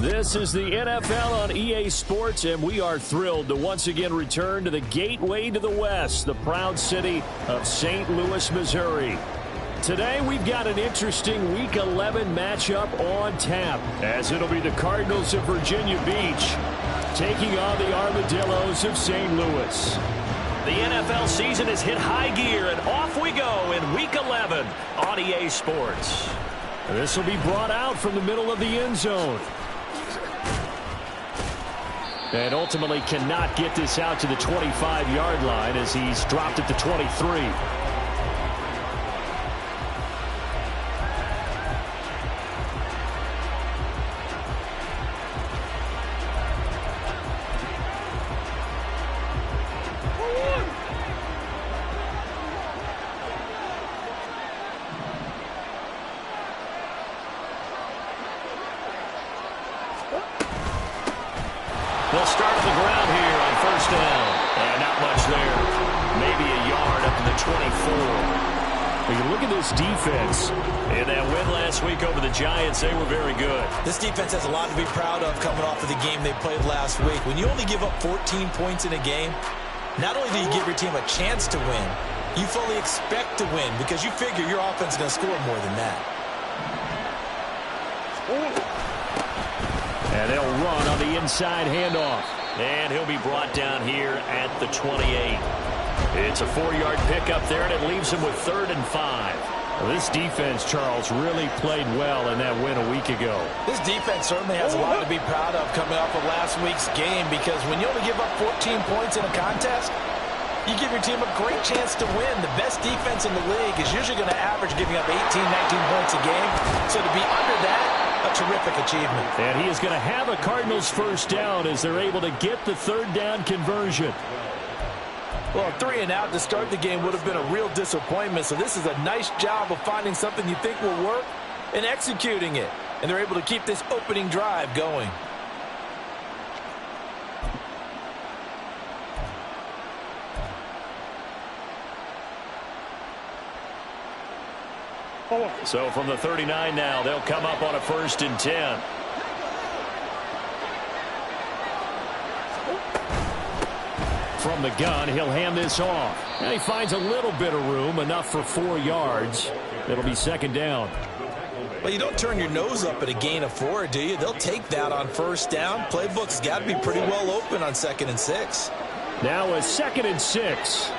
This is the NFL on EA Sports, and we are thrilled to once again return to the gateway to the West, the proud city of St. Louis, Missouri. Today, we've got an interesting Week 11 matchup on tap, as it'll be the Cardinals of Virginia Beach taking on the Armadillos of St. Louis. The NFL season has hit high gear, and off we go in Week 11 on EA Sports. This will be brought out from the middle of the end zone. And ultimately cannot get this out to the 25-yard line as he's dropped at the 23. They'll start on the ground here on first down. And not much there. Maybe a yard up to the 24. When you look at this defense, in that win last week over the Giants, they were very good. This defense has a lot to be proud of coming off of the game they played last week. When you only give up 14 points in a game, not only do you give your team a chance to win, you fully expect to win because you figure your offense is going to score more than that. And they'll run on the inside handoff. And he'll be brought down here at the 28. It's a 4-yard pickup there, and it leaves him with 3rd and 5. Well, this defense, Charles, really played well in that win a week ago. This defense certainly has a lot to be proud of coming off of last week's game because when you only give up 14 points in a contest, you give your team a great chance to win. The best defense in the league is usually going to average giving up 18, 19 points a game. So to be under that, a terrific achievement. And he is going to have a Cardinals first down as they're able to get the 3rd down conversion. Well, a 3 and out to start the game would have been a real disappointment. So this is a nice job of finding something you think will work and executing it. And they're able to keep this opening drive going. So from the 39 now, they'll come up on a 1st and 10. From the gun, he'll hand this off. And he finds a little bit of room, enough for 4 yards. It'll be 2nd down. Well, you don't turn your nose up at a gain of 4, do you? They'll take that on 1st down. Playbook's got to be pretty well open on 2nd and 6. Now a 2nd and 6.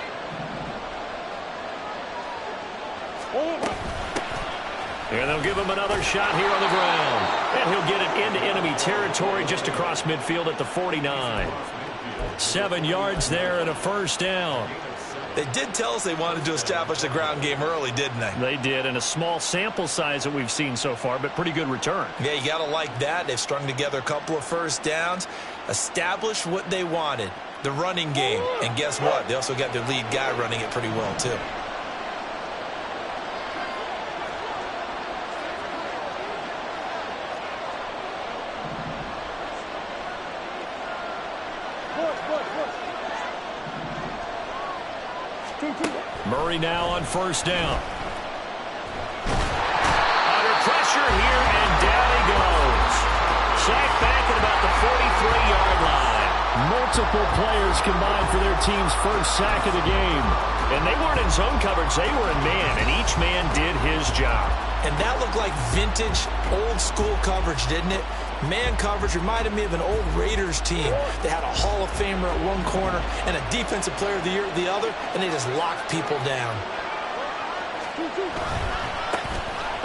And they'll give him another shot here on the ground. And he'll get it into enemy territory just across midfield at the 49. 7 yards there and a 1st down. They did tell us they wanted to establish the ground game early, didn't they? They did, and a small sample size that we've seen so far, but pretty good return. Yeah, you got to like that. They've strung together a couple of 1st downs, established what they wanted, the running game. And guess what? They also got their lead guy running it pretty well, too. Murray now on 1st down. Under pressure here, and down he goes. Sacked back at about the 43-yard line. Multiple players combined for their team's 1st sack of the game. And they weren't in zone coverage, they were in man, and each man did his job. And that looked like vintage, old-school coverage, didn't it? Man coverage reminded me of an old Raiders team. They had a Hall of Famer at one corner and a Defensive Player of the Year at the other, and they just locked people down.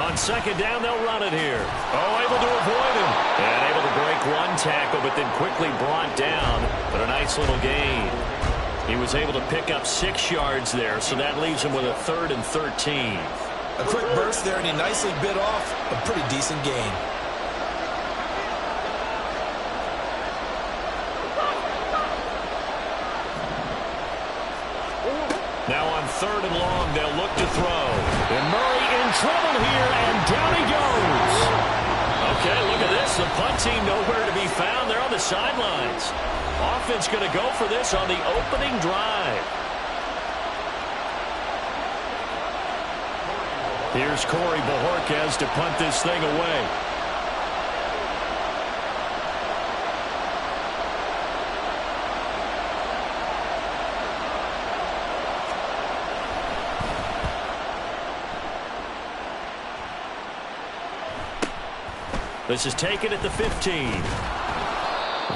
On 2nd down, they'll run it here. Oh, able to avoid him. And able to break one tackle, but then quickly brought down. But a nice little gain. He was able to pick up 6 yards there, so that leaves him with a 3rd and 13. A quick burst there, and he nicely bit off a pretty decent gain. Now on 3rd and long, they'll look to throw. And Murray in trouble here, and down he goes. Okay, look at this. The punt team nowhere to be found. They're on the sidelines. Offense going to go for this on the opening drive. Here's Corey Bojorquez to punt this thing away. This is taken at the 15.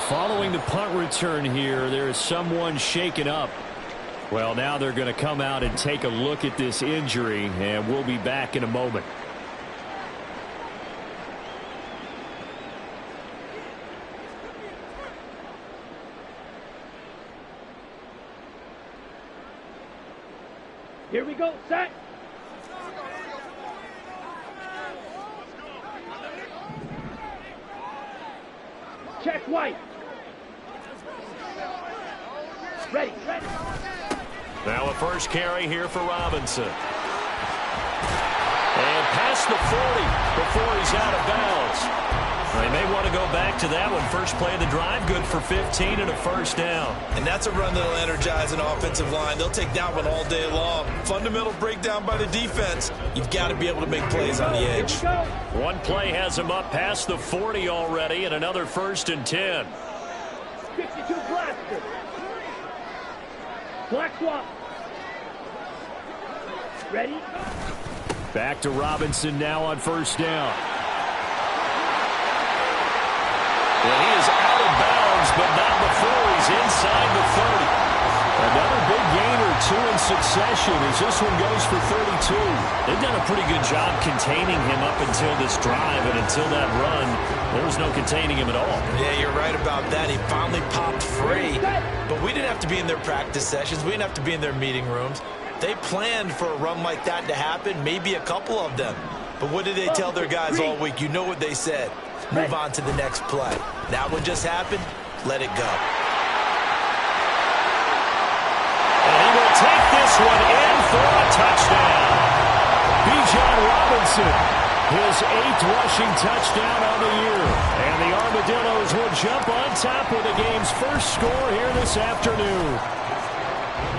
Following the punt return here, there is someone shaken up. Well, now they're going to come out and take a look at this injury, and we'll be back in a moment. Here we go, set. Check white. Ready, ready. Now a first carry here for Robinson. And past the 40 before he's out of bounds. They may want to go back to that one. First play of the drive, good for 15 and a first down. And that's a run that'll energize an offensive line. They'll take that one all day long. Fundamental breakdown by the defense. You've got to be able to make plays on the edge. One play has him up past the 40 already, and another 1st and 10. 62 blaster. Black swap. Ready? Back to Robinson now on first down. Well, he is out of bounds, but not before he's inside the 30. Another big gain or 2 in succession as this one goes for 32. They've done a pretty good job containing him up until this drive, and until that run, there was no containing him at all. Yeah, you're right about that. He finally popped free, but we didn't have to be in their practice sessions. We didn't have to be in their meeting rooms. They planned for a run like that to happen, maybe a couple of them. But what did they tell their guys all week? You know what they said. Move on to the next play. That one just happened. Let it go. And he will take this one in for a touchdown. Bijan Robinson, his 8th rushing touchdown on the year. And the Armadillos will jump on top with the game's first score here this afternoon.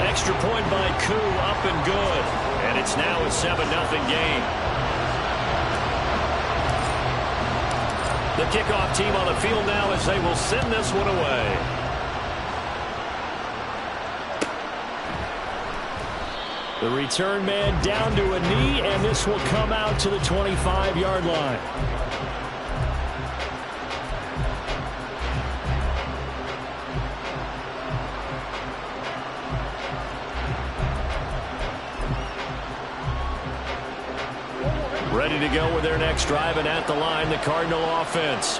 Extra point by Koo, up and good. And it's now a 7-0 game. The kickoff team on the field now as they will send this one away. The return man down to a knee, and this will come out to the 25-yard line. Ready to go with their next drive, and at the line, the Cardinal offense.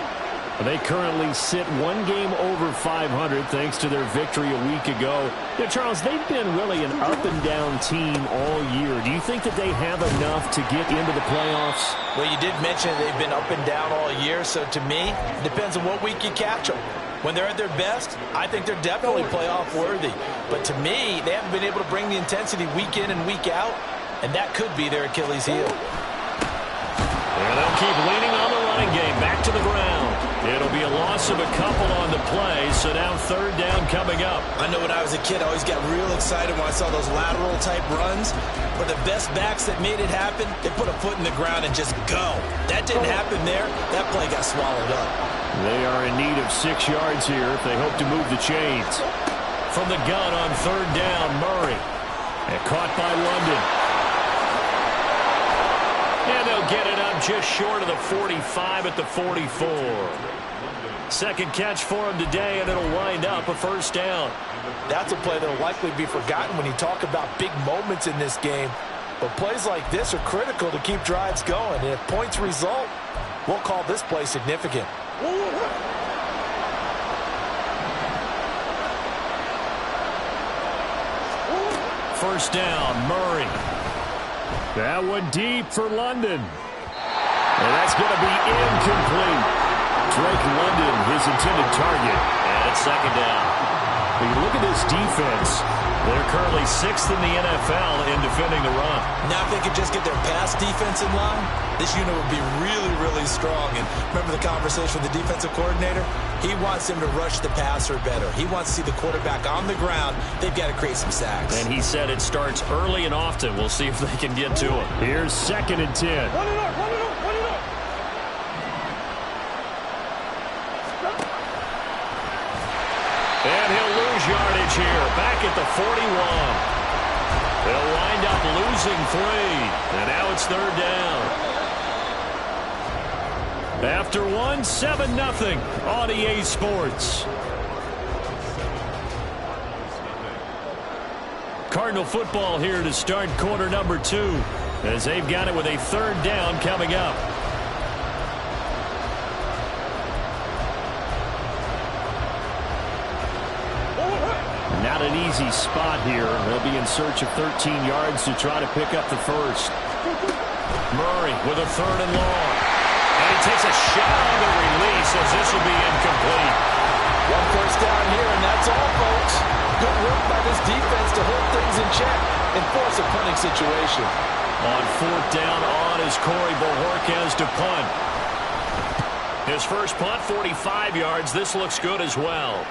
They currently sit one game over 500 thanks to their victory a week ago. Yeah, Charles, they've been really an up-and-down team all year. Do you think that they have enough to get into the playoffs? Well, you did mention they've been up and down all year, so to me, it depends on what week you catch them. When they're at their best, I think they're definitely playoff worthy. But to me, they haven't been able to bring the intensity week in and week out, and that could be their Achilles heel. And they'll keep leaning on the running game. Back to the ground. It'll be a loss of a couple on the play, so now 3rd down coming up. I know when I was a kid, I always got real excited when I saw those lateral-type runs. But the best backs that made it happen, they put a foot in the ground and just go. That didn't happen there. That play got swallowed up. They are in need of 6 yards here if they hope to move the chains. From the gun on 3rd down, Murray. And caught by London. And they'll get it up just short of the 45 at the 44. Second catch for him today, and it'll wind up a 1st down. That's a play that will likely be forgotten when you talk about big moments in this game. But plays like this are critical to keep drives going. And if points result, we'll call this play significant. First down, Murray. That one deep for London. And that's going to be incomplete. Drake London, his intended target. And it's 2nd down. When you look at this defense, they're currently 6th in the NFL in defending the run. Now if they could just get their pass defense in line, this unit would be really, really strong. And remember the conversation with the defensive coordinator? He wants them to rush the passer better. He wants to see the quarterback on the ground. They've got to create some sacks. And he said it starts early and often. We'll see if they can get to him. Here's 2nd and 10. Run it up, run it up, run it up. And he'll lose yardage here. Back at the 41. They'll wind up losing 3. And now it's 3rd down. After one, 7-0 on EA Sports. Cardinal football here to start quarter number 2, as they've got it with a 3rd down coming up. Not an easy spot here. They'll be in search of 13 yards to try to pick up the first. Murray with a 3rd and long. And he takes a shot on the release as this will be incomplete. 1 first down here, and that's all, folks. Good work by this defense to hold things in check and force a punting situation. On 4th down on is Corey Bojorquez to punt. His first punt, 45 yards. This looks good as well.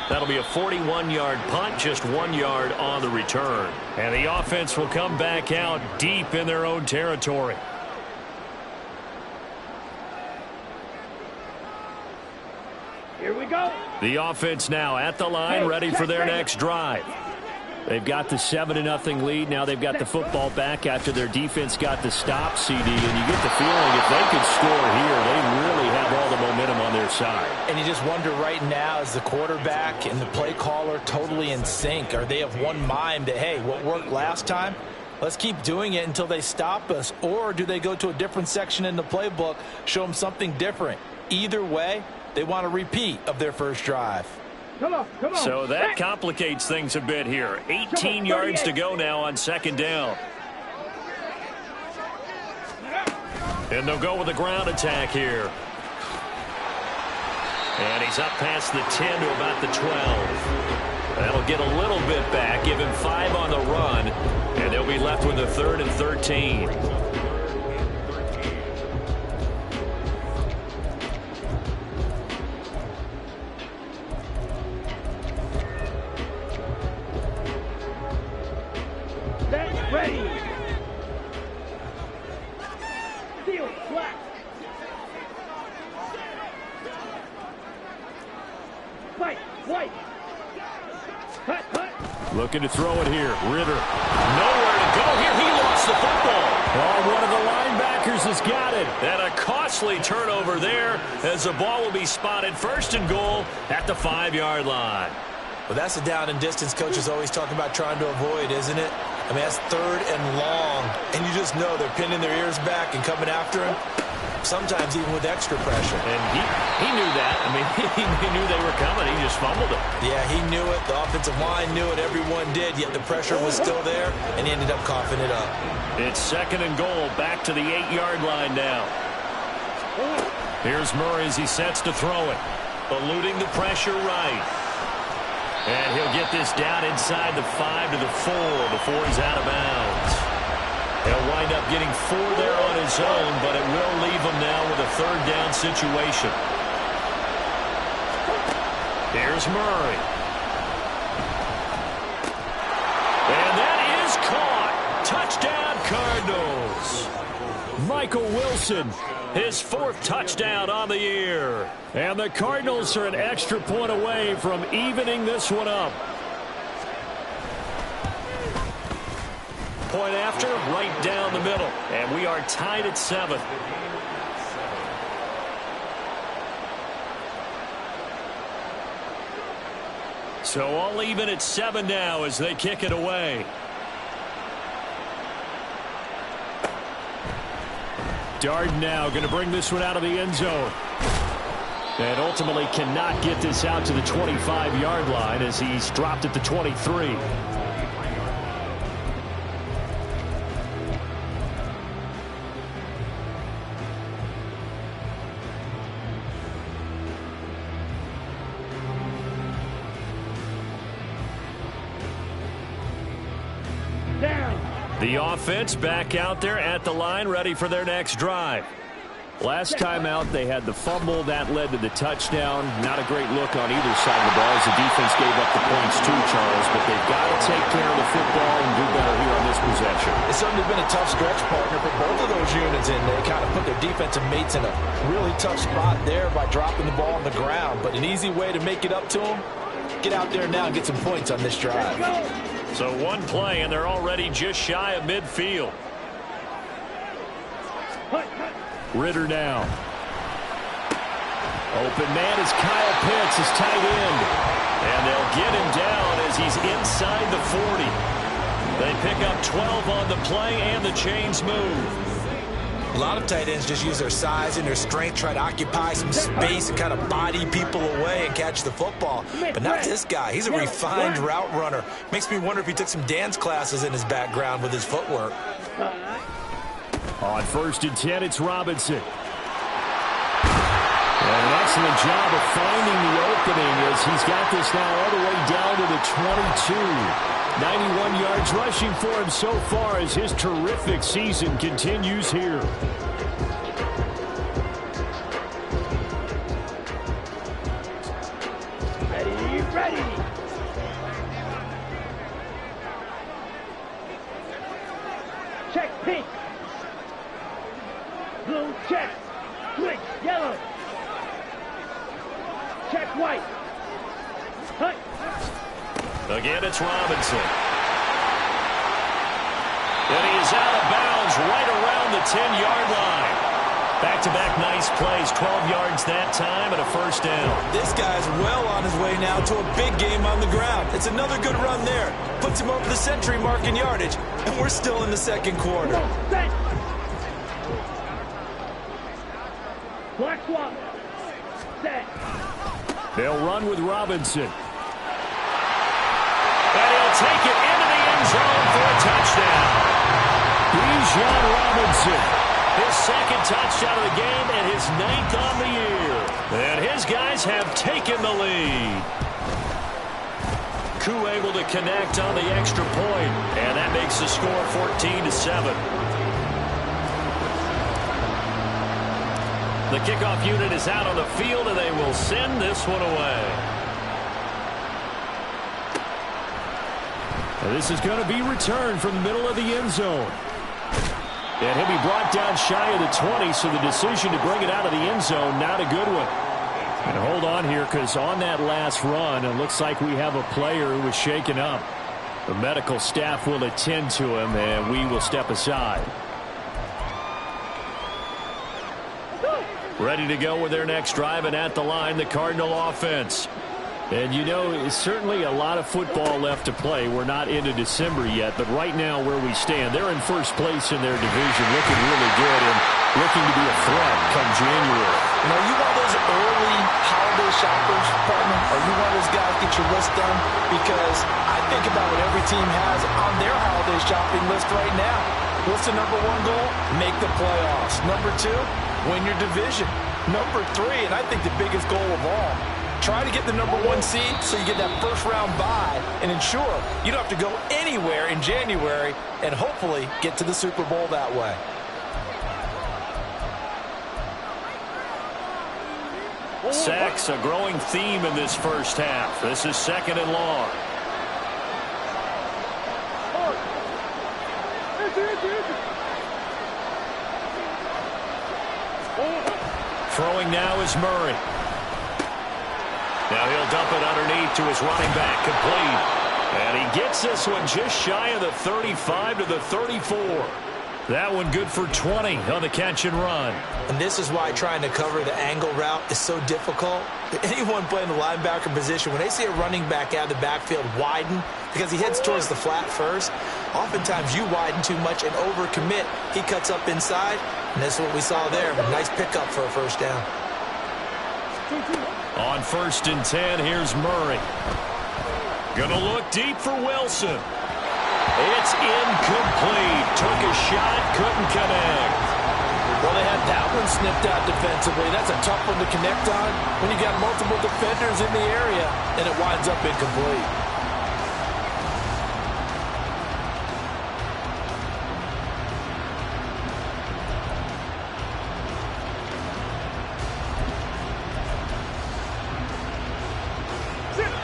That'll be a 41-yard punt, just 1 yard on the return. And the offense will come back out deep in their own territory. Here we go. The offense now at the line, ready for their next drive. They've got the 7-0 lead. Now they've got the football back after their defense got the stop, CD. And you get the feeling if they could score here, they really have all the momentum on their side. And you just wonder right now, is the quarterback and the play caller totally in sync? Are they of one mind that, hey, what worked last time, let's keep doing it until they stop us? Or do they go to a different section in the playbook, show them something different? Either way, they want a repeat of their first drive. Come on. So that complicates things a bit here. 18 yards to go now on 2nd down. And they'll go with a ground attack here. And he's up past the 10 to about the 12. That'll get a little bit back, give him 5 on the run, and they'll be left with a 3rd and 13. Ready. Seal, black. Fight, white. Cut. Looking to throw it here. Ritter. Nowhere to go here. He lost the football. Oh, one of the linebackers has got it. And a costly turnover there as the ball will be spotted 1st and goal at the 5-yard line. Well, that's the down and distance coaches always talk about trying to avoid, isn't it? I mean, that's 3rd and long, and you just know they're pinning their ears back and coming after him, sometimes even with extra pressure. And he knew that. I mean, he knew they were coming. He just fumbled it. Yeah, he knew it. The offensive line knew it. Everyone did, yet the pressure was still there, and he ended up coughing it up. It's 2nd and goal, back to the 8-yard line now. Here's Murray as he sets to throw it. Eluding the pressure right. And he'll get this down inside the 5 to the 4 before he's out of bounds. He'll wind up getting 4 there on his own, but it will leave him now with a 3rd down situation. Here's Murray. And that is caught. Touchdown, Cardinals. Michael Wilson, his 4th touchdown on the year. And the Cardinals are an extra point away from evening this one up. Point after, right down the middle. And we are tied at 7. So all even at 7 now as they kick it away. Darden now going to bring this one out of the end zone. And ultimately cannot get this out to the 25-yard line as he's dropped at the 23. The offense back out there at the line, ready for their next drive. Last time out, they had the fumble. That led to the touchdown. Not a great look on either side of the ball as the defense gave up the points too, Charles. But they've got to take care of the football and do better here on this possession. It's certainly been a tough stretch, partner, for both of those units, and they kind of put their defensive mates in a really tough spot there by dropping the ball on the ground. But an easy way to make it up to them, get out there now and get some points on this drive. So one play, and they're already just shy of midfield. Ritter now. Open man is Kyle Pitts, his tight end. And they'll get him down as he's inside the 40. They pick up 12 on the play, and the chains move. A lot of tight ends just use their size and their strength, try to occupy some space and kind of body people away and catch the football. But not this guy. He's a refined route runner. Makes me wonder if he took some dance classes in his background with his footwork. On 1st and 10, it's Robinson. And an excellent job of finding the opening as he's got this now all the way down to the 22. 91 yards rushing for him so far as his terrific season continues here. Ready. Check pink. Blue check. Switch yellow. Check white. Cut. Again, it's Robinson. And he is out of bounds right around the 10-yard line. Back-to-back nice plays, 12 yards that time and a first down. This guy's well on his way now to a big game on the ground. It's another good run there. Puts him over the century mark in yardage, and we're still in the second quarter. Black swap. Set. They'll run with Robinson. And he'll take it into the end zone for a touchdown. Bijan Robinson, his second touchdown of the game and his 9th on the year. And his guys have taken the lead. Koo able to connect on the extra point, and that makes the score 14-7. The kickoff unit is out on the field, and they will send this one away. And this is going to be returned from the middle of the end zone. And he'll be brought down shy of the 20, so the decision to bring it out of the end zone, not a good one. And hold on here, because on that last run, it looks like we have a player who was shaken up. The medical staff will attend to him, and we will step aside. Ready to go with their next drive, and at the line, the Cardinal offense. And, you know, it's certainly a lot of football left to play. We're not into December yet, but right now where we stand, they're in first place in their division, looking really good and looking to be a threat come January. You know, you one of those early holiday shoppers, partner? Are you one of those guys get your list done? Because I think about what every team has on their holiday shopping list right now. What's the number one goal? Make the playoffs. Number two, win your division. Number three, and I think the biggest goal of all, try to get the number one seed so you get that first round bye and ensure you don't have to go anywhere in January and hopefully get to the Super Bowl that way. Sacks, a growing theme in this first half. This is 2nd and long. Throwing now is Murray. Now he'll dump it underneath to his running back, complete. And he gets this one just shy of the 35 to the 34. That one good for 20 on the catch and run. And this is why trying to cover the angle route is so difficult. Anyone playing the linebacker position, when they see a running back out of the backfield widen, because he heads towards the flat first, oftentimes you widen too much and overcommit. He cuts up inside, and that's what we saw there. Nice pickup for a first down. On 1st and 10, here's Murray. Gonna look deep for Wilson. It's incomplete. Took a shot, couldn't connect. Well, they had that one snipped out defensively. That's a tough one to connect on when you got multiple defenders in the area, and it winds up incomplete.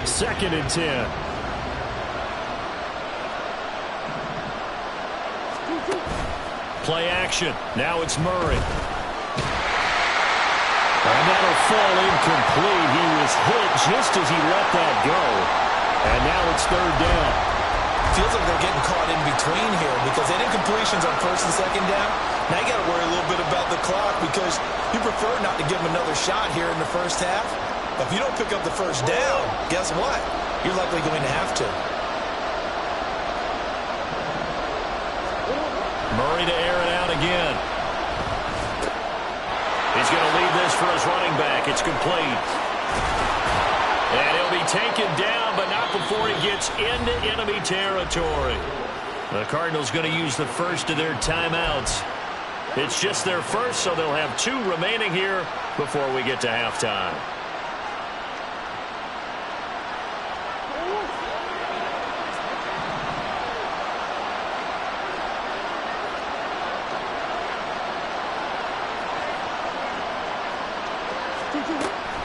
Second and 10. Play action. Now it's Murray. And that'll fall incomplete. He was hit just as he let that go. And now it's 3rd down. Feels like they're getting caught in between here because they had incompletions on 1st and 2nd down. Now you got to worry a little bit about the clock because you prefer not to give them another shot here in the first half. But if you don't pick up the first down, guess what? You're likely going to have to. Murray to air it out again. He's going to leave this for his running back. It's complete. And he'll be taken down, but not before he gets into enemy territory. The Cardinals going to use the first of their timeouts. It's just their first, so they'll have 2 remaining here before we get to halftime.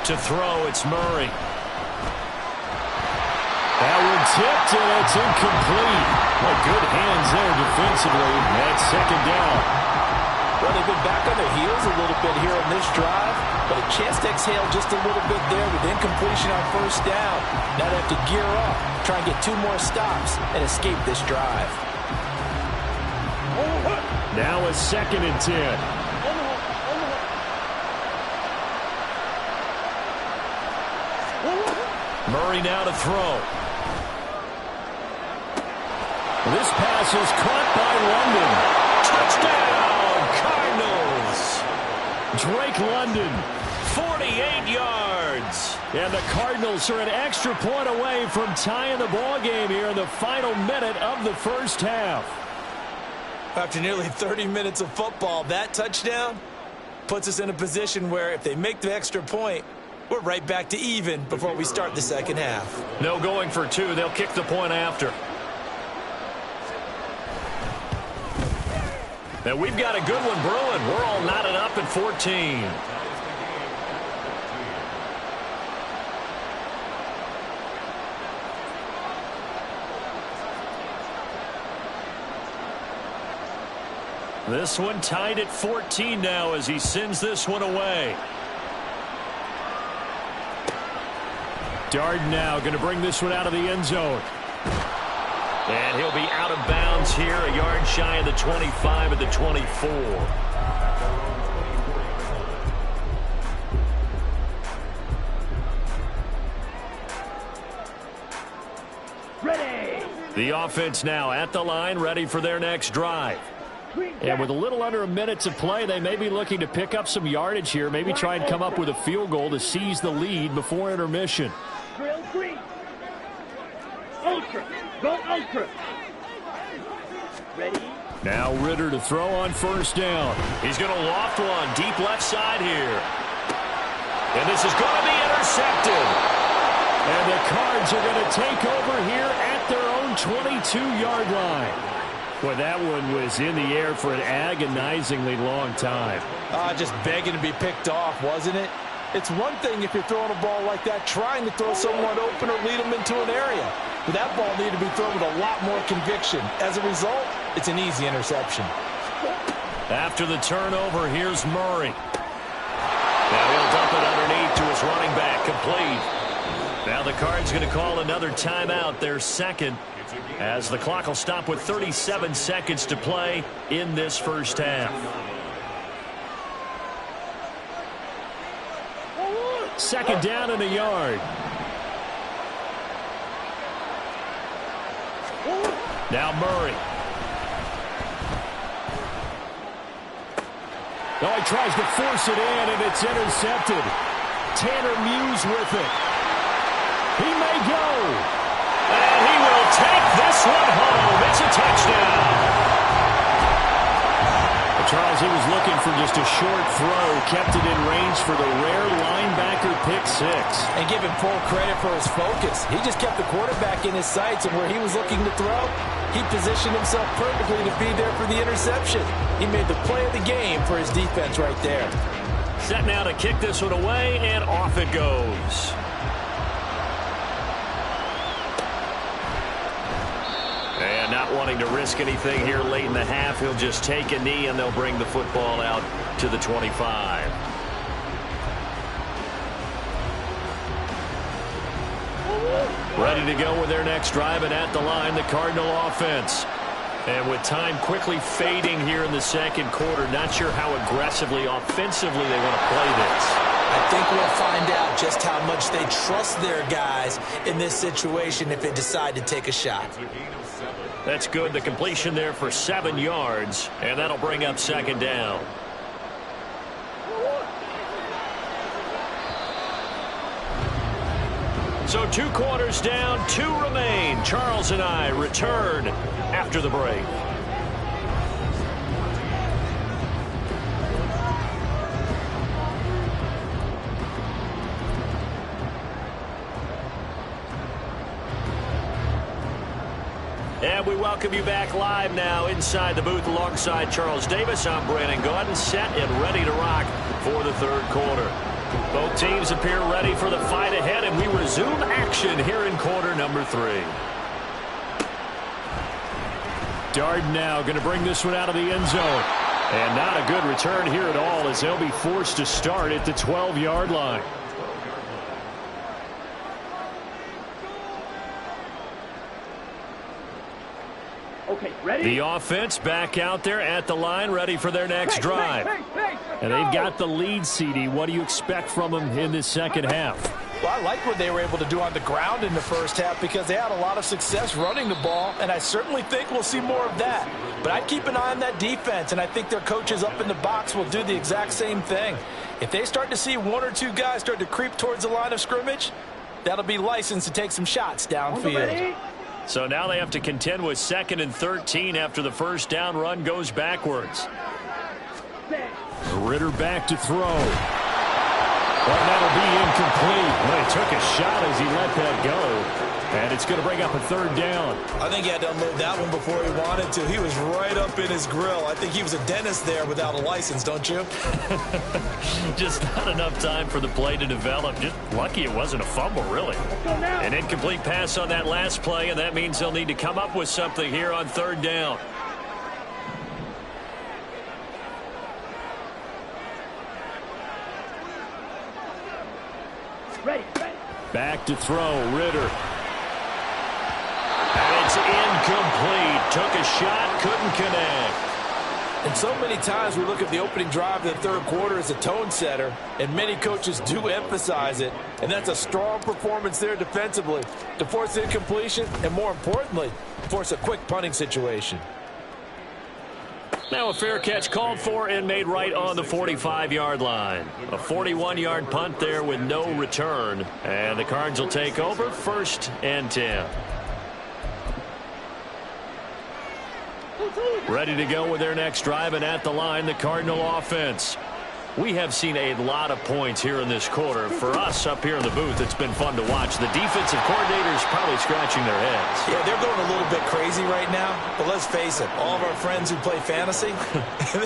To throw, it's Murray. That one tipped, and it's incomplete. Well, good hands there defensively. That's second down. Well, they've been back on their heels a little bit here on this drive, but a chance to exhale just a little bit there with incompletion on first down. Now they have to gear up, try and get 2 more stops, and escape this drive. Now a 2nd and 10. Murray now to throw. This pass is caught by London. Touchdown, Cardinals. Drake London, 48 yards. And the Cardinals are an extra point away from tying the ball game here in the final minute of the first half. After nearly 30 minutes of football, that touchdown puts us in a position where if they make the extra point, we're right back to even before we start the second half. No going for 2. They'll kick the point after. And we've got a good one brewing. We're all knotted up at 14. This one tied at 14 now as he sends this one away. Darden now going to bring this one out of the end zone. And he'll be out of bounds here, a yard shy of the 25 at the 24. Ready. The offense now at the line, ready for their next drive. And with a little under a minute to play, they may be looking to pick up some yardage here, maybe try and come up with a field goal to seize the lead before intermission. Drill 3. Ultra. Go ultra. Ready. Now Ritter to throw on first down. He's going to loft one deep left side here. And this is going to be intercepted. And the Cards are going to take over here at their own 22-yard line. Boy, that one was in the air for an agonizingly long time. Just begging to be picked off, wasn't it? It's one thing if you're throwing a ball like that, trying to throw someone open or lead them into an area. But that ball needed to be thrown with a lot more conviction. As a result, it's an easy interception. After the turnover, here's Murray. Now he'll dump it underneath to his running back, complete. Now the Cards going to call another timeout, their second, as the clock will stop with 37 seconds to play in this first half. Second down in a yard. Now Murray. Oh, he tries to force it in, and it's intercepted. Tanner Muse with it. He may go. And he will take this one home. It's a touchdown. Charles, he was looking for just a short throw, kept it in range for the rare linebacker pick six. And give him full credit for his focus. He just kept the quarterback in his sights, and where he was looking to throw, he positioned himself perfectly to be there for the interception. He made the play of the game for his defense right there. Set now to kick this one away, and off it goes. And not wanting to risk anything here late in the half, he'll just take a knee, and they'll bring the football out to the 25. Ready to go with their next drive, and at the line, the Cardinal offense. And with time quickly fading here in the second quarter, not sure how aggressively, offensively they want to play this. I think we'll find out just how much they trust their guys in this situation if they decide to take a shot. That's good. The completion there for 7 yards, and that'll bring up second down. So 2 quarters down, 2 remain. Charles and I return after the break. And we welcome you back live now inside the booth alongside Charles Davis. I'm Brandon Gaudin, set and ready to rock for the third quarter. Both teams appear ready for the fight ahead, and we resume action here in quarter number 3. Darden now going to bring this one out of the end zone. And not a good return here at all, as they'll be forced to start at the 12-yard line. Okay, ready? The offense back out there at the line, ready for their next drive. And they've got the lead, CD. What do you expect from them in this second half? Well, I like what they were able to do on the ground in the first half because they had a lot of success running the ball, and I certainly think we'll see more of that. But I'd keep an eye on that defense, and I think their coaches up in the box will do the exact same thing. If they start to see 1 or 2 guys start to creep towards the line of scrimmage, that'll be licensed to take some shots downfield. So now they have to contend with 2nd and 13 after the first down run goes backwards. Ritter back to throw. But that'll be incomplete. Well, he took a shot as he let that go. And it's going to bring up a 3rd down. I think he had to unload that one before he wanted to. He was right up in his grill. I think he was a dentist there without a license, don't you? Just not enough time for the play to develop. Just lucky it wasn't a fumble, really. An incomplete pass on that last play, and that means they'll need to come up with something here on 3rd down. Ready. Back to throw, Ritter. And it's incomplete. Took a shot, couldn't connect. And so many times we look at the opening drive of the third quarter as a tone setter, and many coaches do emphasize it. And that's a strong performance there defensively to force incompletion and, more importantly, force a quick punting situation. Now a fair catch called for and made right on the 45-yard line. A 41-yard punt there with no return. And the Cards will take over 1st and 10. Ready to go with their next drive, and at the line, the Cardinal offense. We have seen a lot of points here in this quarter. For us up here in the booth, it's been fun to watch. The defensive coordinators probably scratching their heads. Yeah, they're going a little bit crazy right now. But let's face it, all of our friends who play fantasy,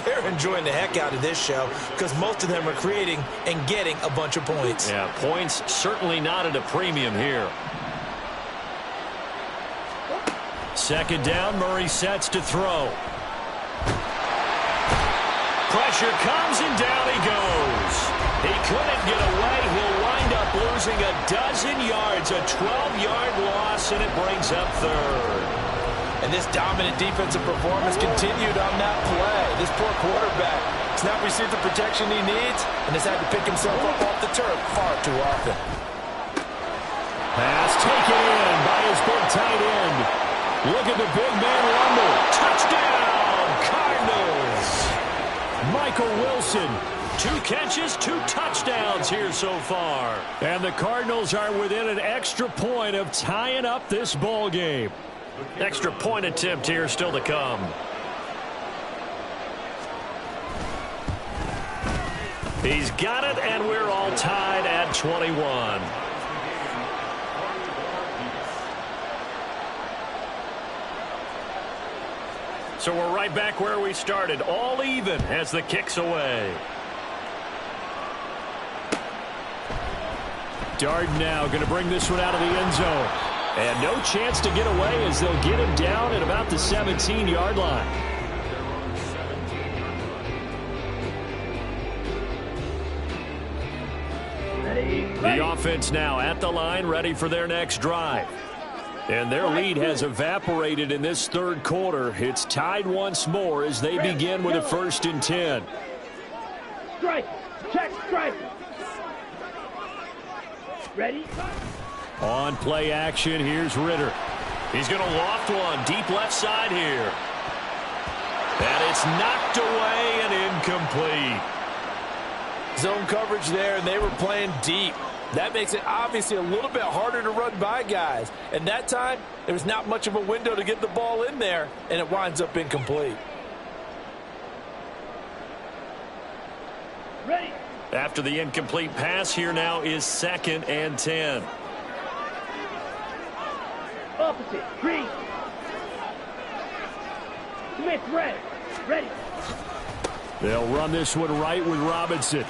they're enjoying the heck out of this show because most of them are creating and getting a bunch of points. Yeah, points certainly not at a premium here. 2nd down, Murray sets to throw. Pressure comes, and down he goes. He couldn't get away. He'll wind up losing a dozen yards, a 12-yard loss, and it brings up 3rd. And this dominant defensive performance continued on that play. This poor quarterback has not received the protection he needs and has had to pick himself up off the turf far too often. Pass taken in by his big tight end. Look at the big man rumble. Touchdown, Cardinals. Michael Wilson, 2 catches, 2 touchdowns here so far. And the Cardinals are within an extra point of tying up this ball game. Extra point attempt here still to come. He's got it, and we're all tied at 21. So we're right back where we started, all even as the kick's away. Darden now going to bring this one out of the end zone. And no chance to get away as they'll get him down at about the 17-yard line. Ready. The offense now at the line, ready for their next drive. And their lead has evaporated in this third quarter. It's tied once more as they begin with a 1st and 10. Strike. Check strike. Ready? On play action, here's Ritter. He's going to loft one deep left side here. And it's knocked away and incomplete. Zone coverage there, and they were playing deep. That makes it obviously a little bit harder to run by guys. And that time, there's not much of a window to get the ball in there, and it winds up incomplete. Ready. After the incomplete pass, here now is 2nd and 10. Opposite. Green. Smith red. Ready. They'll run this one right with Robinson.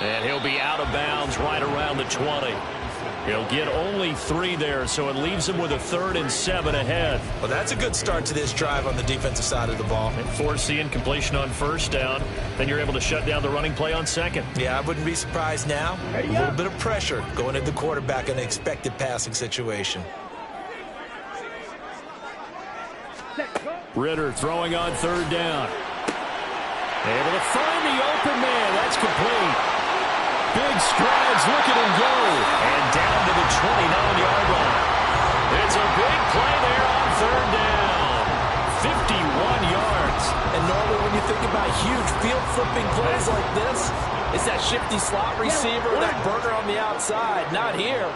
And he'll be out of bounds right around the 20. He'll get only 3 there, so it leaves him with a 3rd and 7 ahead. Well, that's a good start to this drive on the defensive side of the ball. And force the incompletion on 1st down. Then you're able to shut down the running play on 2nd. Yeah, I wouldn't be surprised now. A little bit of pressure going at the quarterback in an expected passing situation. Ritter throwing on 3rd down. Able to find the open man. That's complete. Big strides, look at him go. And down to the 29-yard line. It's a big play there on 3rd down. 51 yards. And normally when you think about huge field flipping plays like this, it's that shifty slot receiver, that burner on the outside. Not here.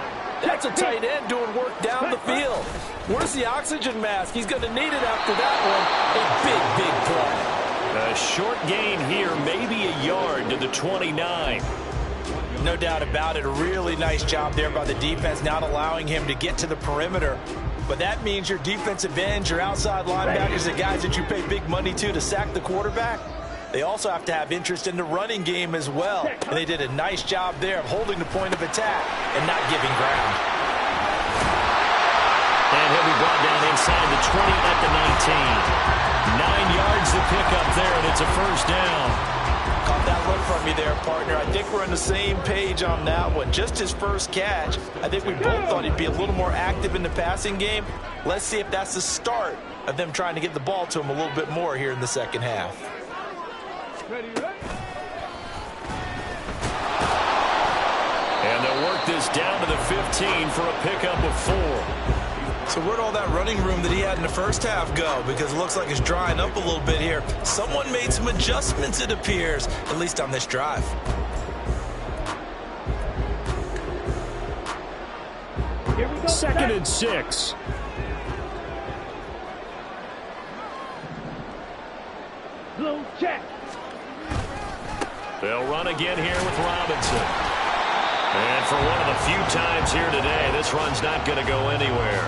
That's a tight end doing work down the field. Where's the oxygen mask? He's going to need it after that one. A big, big play. A short gain here, maybe a yard to the 29. No doubt about it. A really nice job there by the defense, not allowing him to get to the perimeter. But that means your defensive ends, your outside linebackers, the guys that you pay big money to sack the quarterback, they also have to have interest in the running game as well. And they did a nice job there of holding the point of attack and not giving ground. And he'll be brought down inside the 20 at the 19. 9 yards to pick up there, and it's a 1st down. Caught that look from you there, partner. I think we're on the same page on that one. Just his first catch. I think we both thought he'd be a little more active in the passing game. Let's see if that's the start of them trying to get the ball to him a little bit more here in the second half. And they'll work this down to the 15 for a pickup of 4. So where'd all that running room that he had in the first half go? Because it looks like it's drying up a little bit here. Someone made some adjustments, it appears, at least on this drive. Here we go. 2nd and 6. Blue check. They'll run again here with Robinson. And for one of the few times here today, this run's not going to go anywhere.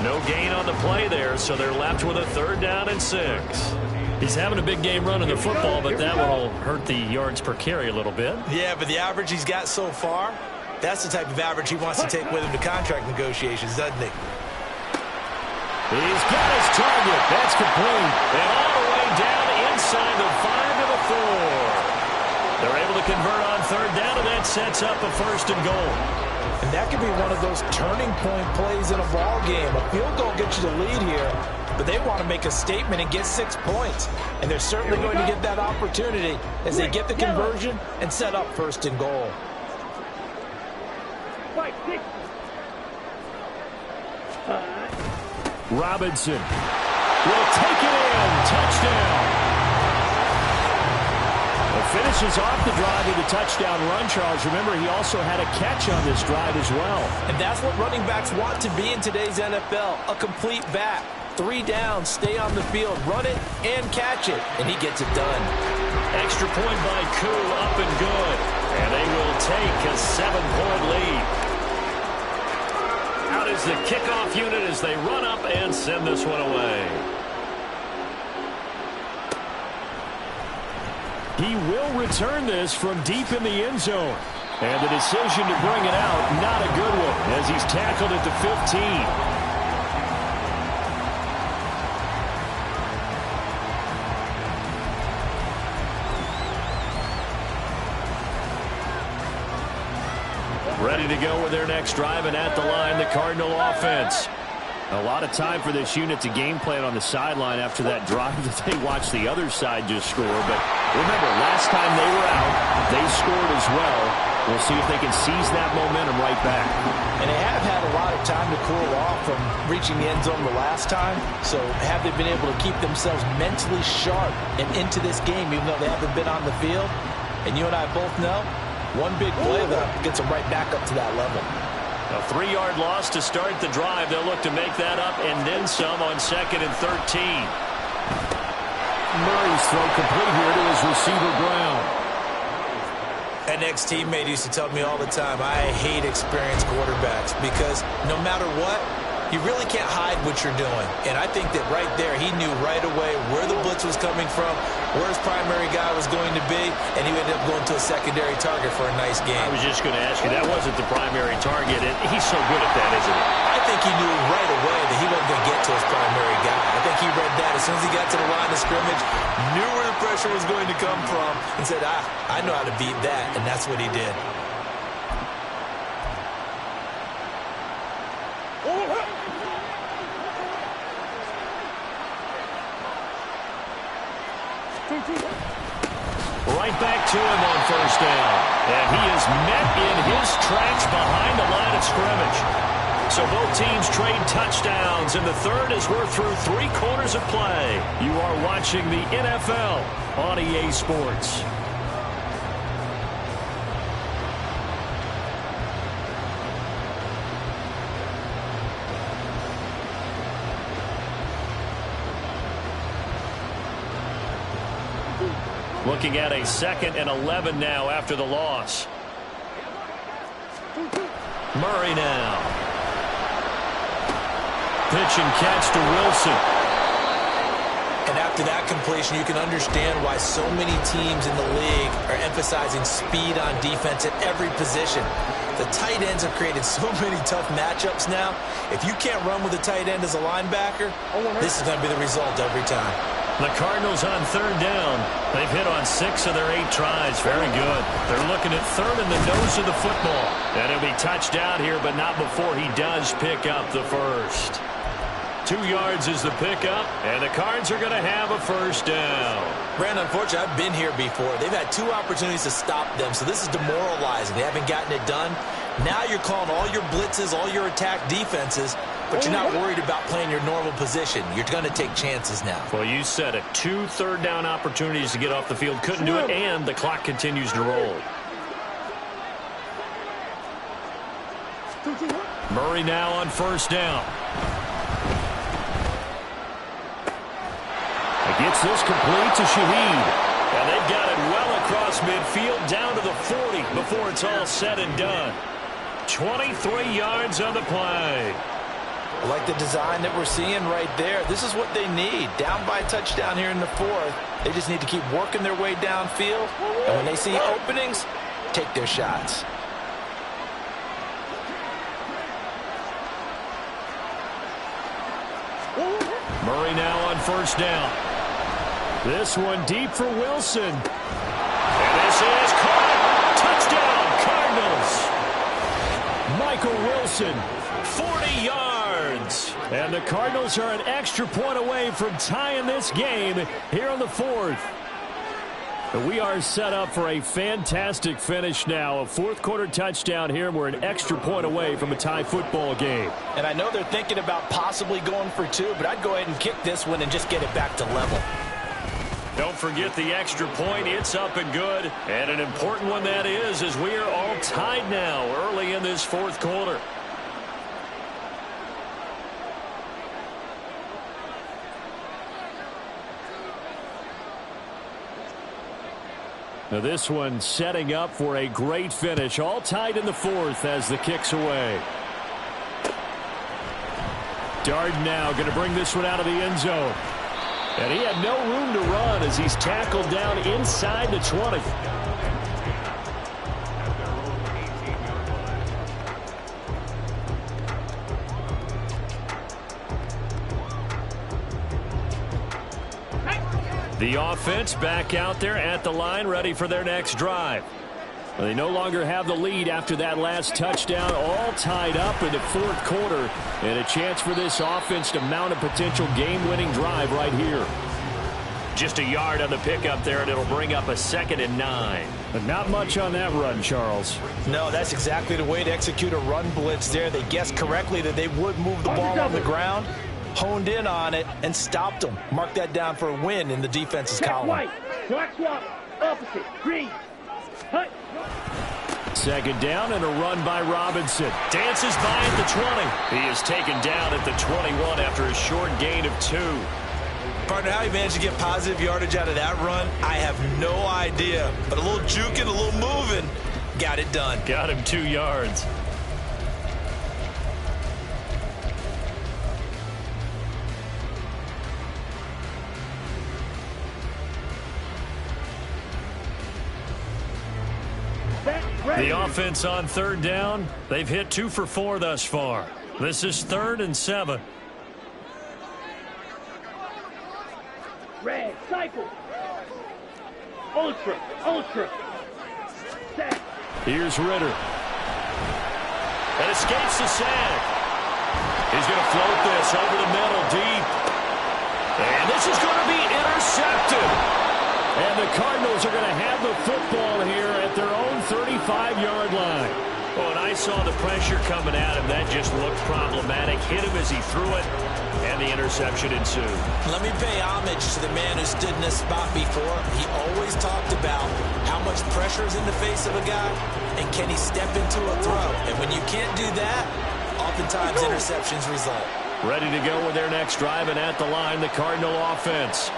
No gain on the play there, so they're left with a 3rd down and 6. He's having a big game running the football, but that one will hurt the yards per carry a little bit. Yeah, but the average he's got so far, that's the type of average he wants to take with him to contract negotiations, doesn't he? He's got his target. That's complete. And all the way down inside the 5 to the 4. They're able to convert on 3rd down, and that sets up a 1st and goal. And that could be one of those turning point plays in a ball game. A field goal gets you the lead here, but they want to make a statement and get 6 points. And they're certainly going to get that opportunity as they get the conversion and set up 1st and goal. Robinson will take it in. Touchdown. Finishes off the drive with a touchdown run, Charles. Remember, he also had a catch on this drive as well. And that's what running backs want to be in today's NFL, a complete back. 3 downs, stay on the field, run it, and catch it. And he gets it done. Extra point by Koo, up and good. And they will take a 7-point lead. Out is the kickoff unit as they run up and send this one away. He will return this from deep in the end zone. And the decision to bring it out, not a good one, as he's tackled at the 15. Ready to go with their next drive, and at the line, the Cardinal offense. A lot of time for this unit to game plan on the sideline after that drive that they watched the other side just score. But remember, last time they were out, they scored as well. We'll see if they can seize that momentum right back. And they have had a lot of time to cool off from reaching the end zone the last time. So have they been able to keep themselves mentally sharp and into this game, even though they haven't been on the field? And you and I both know, one big play that gets them right back up to that level. A 3-yard loss to start the drive. They'll look to make that up and then some on 2nd and 13. Murray's throw complete here to his receiver, Brown. An ex-teammate used to tell me all the time, I hate experienced quarterbacks because no matter what, you really can't hide what you're doing. And I think that right there, he knew right away where the blitz was coming from, where his primary guy was going to be, and he ended up going to a secondary target for a nice game. I was just going to ask you, that wasn't the primary target, and he's so good at that, isn't he? I think he knew right away that he wasn't going to get to his primary guy. I think he read that as soon as he got to the line of scrimmage, knew where the pressure was going to come from, and said, I know how to beat that, and that's what he did. Right back to him on 1st down. And he is met in his tracks behind the line of scrimmage. So both teams trade touchdowns, and the third as we're through 3 quarters of play. You are watching the NFL on EA Sports. Looking at a 2nd and 11 now after the loss. Murray now. Pitch and catch to Wilson. And after that completion, you can understand why so many teams in the league are emphasizing speed on defense at every position. The tight ends have created so many tough matchups now. If you can't run with a tight end as a linebacker, this is going to be the result every time. The Cardinals on 3rd down. They've hit on 6 of their 8 tries. Very good. They're looking at 3rd in the nose of the football. And he'll be touched out here, but not before he does pick up the first. 2 yards is the pickup, and the Cards are going to have a 1st down. Brandon, unfortunately, I've been here before. They've had 2 opportunities to stop them, so this is demoralizing. They haven't gotten it done. Now you're calling all your blitzes, all your attack defenses, but you're not worried about playing your normal position. You're going to take chances now. Well, you said it. 2 third-down opportunities to get off the field. Couldn't do it, and the clock continues to roll. Murray now on 1st down. He gets this complete to Shaheed. And they've got it well across midfield down to the 40 before it's all said and done. 23 yards on the play. I like the design that we're seeing right there. This is what they need. Down by a touchdown here in the 4th. They just need to keep working their way downfield. And when they see openings, take their shots. Murray now on 1st down. This one deep for Wilson. And this is caught. Touchdown, Cardinals. Michael Wilson, 40 yards. And the Cardinals are an extra point away from tying this game here on the 4th. We are set up for a fantastic finish now. A 4th quarter touchdown here. We're an extra point away from a tie football game. And I know they're thinking about possibly going for 2, but I'd go ahead and kick this one and just get it back to level. Don't forget the extra point. It's up and good. And an important one that is, as we are all tied now early in this 4th quarter. Now this one setting up for a great finish. All tied in the 4th as the kick's away. Darden now going to bring this one out of the end zone. And he had no room to run as he's tackled down inside the 20. The offense back out there at the line, ready for their next drive. They no longer have the lead after that last touchdown, all tied up in the fourth quarter, and a chance for this offense to mount a potential game-winning drive right here. Just a yard on the pickup there, and it'll bring up a 2nd and 9. But not much on that run, Charles. No, that's exactly the way to execute a run blitz there. They guessed correctly that they would move the ball on the ground, honed in on it, and stopped them. Mark that down for a win in the defense's column. White, black swap, opposite, green. Hut. 2nd down and a run by Robinson. Dances by at the 20. He is taken down at the 21 after a short gain of 2. Partner, how he managed to get positive yardage out of that run, I have no idea. But a little juking, a little moving, got it done. Got him 2 yards. The offense on 3rd down. They've hit 2 for 4 thus far. This is 3rd and 7. Red, cycle. Ultra, ultra. Sack. Here's Ritter. And escapes the sack. He's going to float this over the middle deep. And this is going to be intercepted. And the Cardinals are going to have the football here at their own 35-yard line. Well, when I saw the pressure coming at him, that just looked problematic. Hit him as he threw it, and the interception ensued. Let me pay homage to the man who stood in this spot before. He always talked about how much pressure is in the face of a guy, and can he step into a throw. And when you can't do that, oftentimes interceptions result. Ready to go with their next drive, and at the line, the Cardinal offense.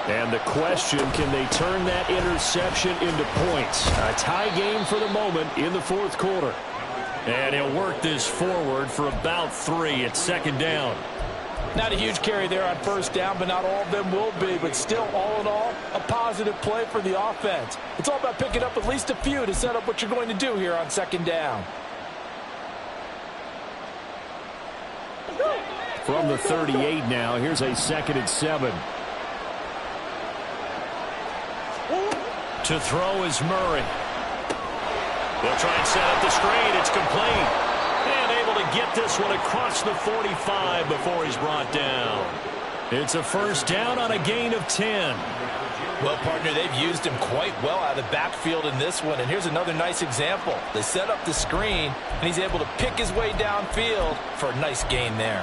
And the question, can they turn that interception into points? A tie game for the moment in the fourth quarter. And he'll work this forward for about 3 at 2nd down. Not a huge carry there on 1st down, but not all of them will be. But still, all in all, a positive play for the offense. It's all about picking up at least a few to set up what you're going to do here on 2nd down. From the 38 now, here's a 2nd and 7. To throw is Murray. They'll try and set up the screen. It's complete. And able to get this one across the 45 before he's brought down. It's a 1st down on a gain of 10. Well, partner, they've used him quite well out of the backfield in this one. And here's another nice example. They set up the screen, and he's able to pick his way downfield for a nice gain there.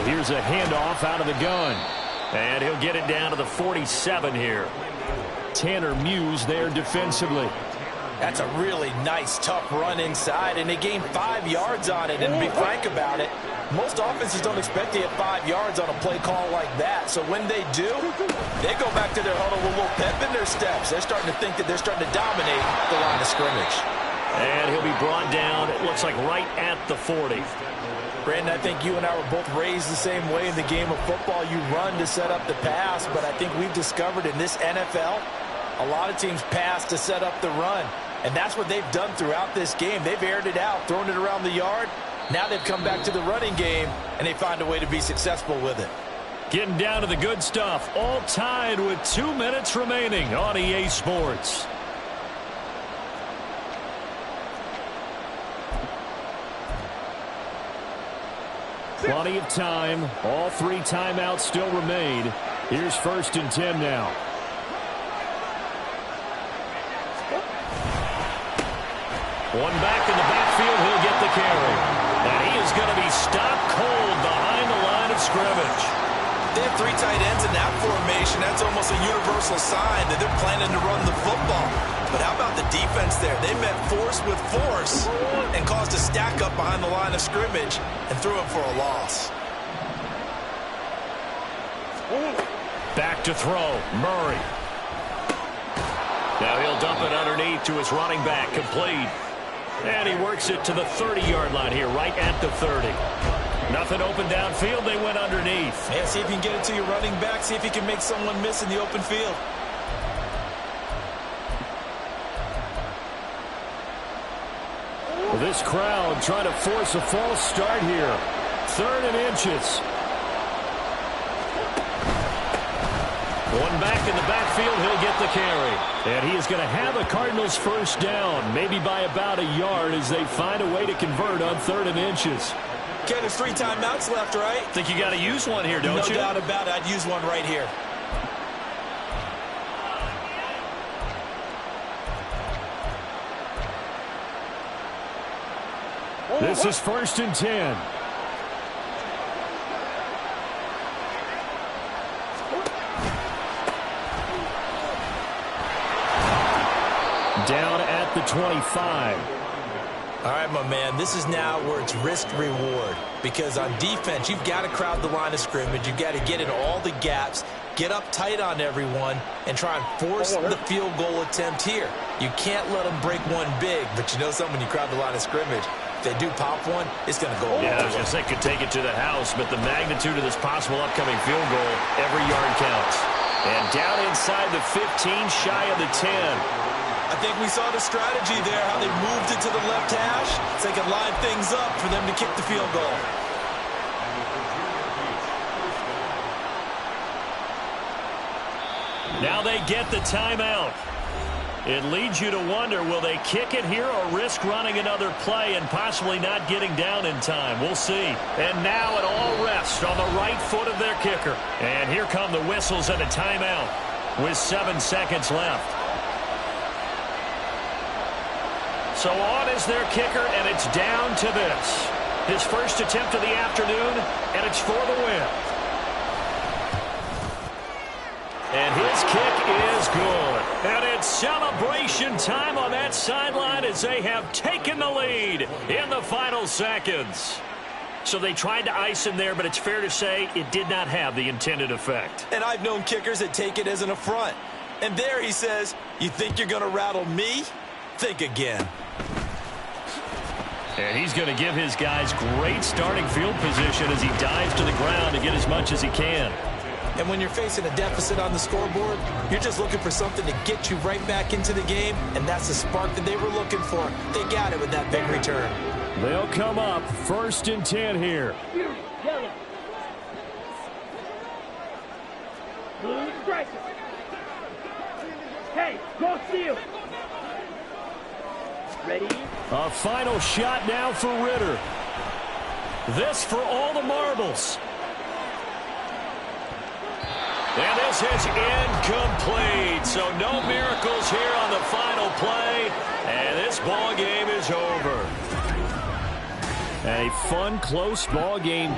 Here's a handoff out of the gun. And he'll get it down to the 47 here. Tanner Muse there defensively. That's a really nice, tough run inside, and they gained 5 yards on it. And to be frank about it, most offenses don't expect to get 5 yards on a play call like that. So when they do, they go back to their huddle with a little pep in their steps. They're starting to think that they're starting to dominate the line of scrimmage. And he'll be brought down, it looks like right at the 40. Brandon, I think you and I were both raised the same way in the game of football. You run to set up the pass, but I think we've discovered in this NFL, a lot of teams pass to set up the run. And that's what they've done throughout this game. They've aired it out, thrown it around the yard. Now they've come back to the running game, and they find a way to be successful with it. Getting down to the good stuff. All tied with 2 minutes remaining on EA Sports. Plenty of time. All 3 timeouts still remain. Here's 1st and 10 now. One back in the backfield. He'll get the carry. And he is going to be stopped cold behind the line of scrimmage. They have 3 tight ends in that formation. That's almost a universal sign that they're planning to run the football. But how about the defense there? They met force with force and caused a stack up behind the line of scrimmage and threw him for a loss. Back to throw. Murray. Now he'll dump it underneath to his running back. Complete. And he works it to the 30-yard line here, right at the 30. Nothing open downfield. They went underneath. Yeah, see if you can get it to your running back. See if you can make someone miss in the open field. Well, this crowd trying to force a false start here. 3rd and inches. One back in the backfield, he'll get the carry. And he is going to have a Cardinals first down, maybe by about a yard as they find a way to convert on 3rd and inches. Okay, there's 3 timeouts left, right? Think you got to use one here, don't you? No doubt about it. I'd use one right here. This is 1st and 10. Down at the 25. All right, my man, this is now where it's risk-reward. Because on defense, you've got to crowd the line of scrimmage. You've got to get in all the gaps, get up tight on everyone, and try and force the field goal attempt here. You can't let them break one big, but you know something, when you crowd the line of scrimmage, if they do pop one, it's going to go over. Yeah, I was going to say could take it to the house, but the magnitude of this possible upcoming field goal, every yard counts. And down inside the 15, shy of the 10. I think we saw the strategy there, how they moved it to the left hash, so they could line things up for them to kick the field goal. Now they get the timeout. It leads you to wonder, will they kick it here or risk running another play and possibly not getting down in time? We'll see. And now it all rests on the right foot of their kicker. And here come the whistles and a timeout with 7 seconds left. So on is their kicker, and it's down to this. His first attempt of the afternoon, and it's for the win. And his kick is good. And it's celebration time on that sideline as they have taken the lead in the final seconds. So they tried to ice him there, but it's fair to say it did not have the intended effect. And I've known kickers that take it as an affront. And there he says, you think you're going to rattle me? Think again. And he's going to give his guys great starting field position as he dives to the ground to get as much as he can. And when you're facing a deficit on the scoreboard, you're just looking for something to get you right back into the game, and that's the spark that they were looking for. They got it with that big return. They'll come up 1st and 10 here. Yellow. Blue striker. Hey, go steal. Ready? A final shot now for Ritter. This for all the marbles. And this is incomplete. So no miracles here on the final play. And this ball game is over. A fun, close ball game.